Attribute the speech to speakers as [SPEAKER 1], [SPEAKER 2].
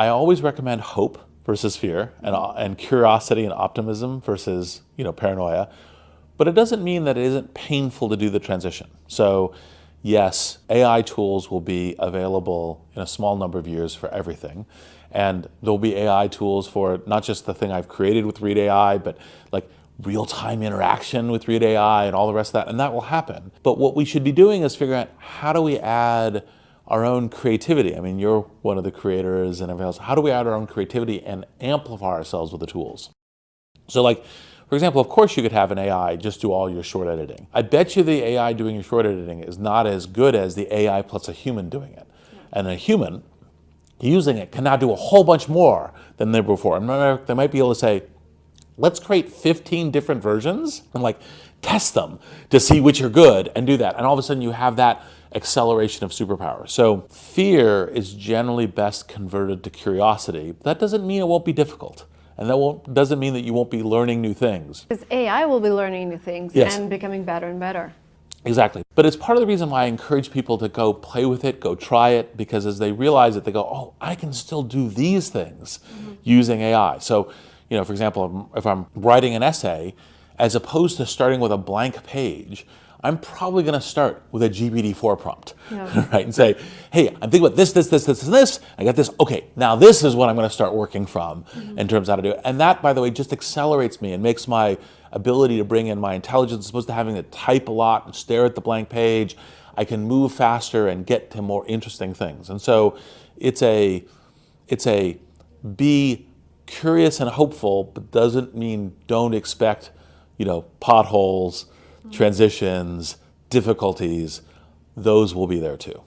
[SPEAKER 1] I always recommend hope versus fear, and curiosity and optimism versus paranoia. But it doesn't mean that it isn't painful to do the transition. So yes, AI tools will be available in a small number of years for everything. And there'll be AI tools for not just the thing I've created with Reid AI, but like real-time interaction with Reid AI and all the rest of that, and that will happen. But what we should be doing is figuring out, how do we add our own creativity? I mean, you're one of the creators and everything else. How do we add our own creativity and amplify ourselves with the tools? So like, for example, of course you could have an AI just do all your short editing. I bet you the AI doing your short editing is not as good as the AI plus a human doing it. And a human using it can now do a whole bunch more than they were before. And they might be able to say, let's create 15 different versions and like test them to see which are good and do that. And all of a sudden you have that acceleration of superpower. So fear is generally best converted to curiosity. That doesn't mean it won't be difficult. And that doesn't mean that you won't be learning new things.
[SPEAKER 2] Because AI will be learning new things, yes, and becoming better and better.
[SPEAKER 1] Exactly. But it's part of the reason why I encourage people to go play with it, go try it, because as they realize it, they go, oh, I can still do these things using AI. So, for example, if I'm writing an essay, as opposed to starting with a blank page, I'm probably going to start with a GPT-4 prompt, right? And say, hey, I'm thinking about this, and this. I got this. Okay, now this is what I'm going to start working from in terms of how to do it. And that, by the way, just accelerates me and makes my ability to bring in my intelligence, as opposed to having to type a lot and stare at the blank page. I can move faster and get to more interesting things. And so it's a be curious and hopeful, but doesn't mean don't expect, potholes, transitions, difficulties. Those will be there too.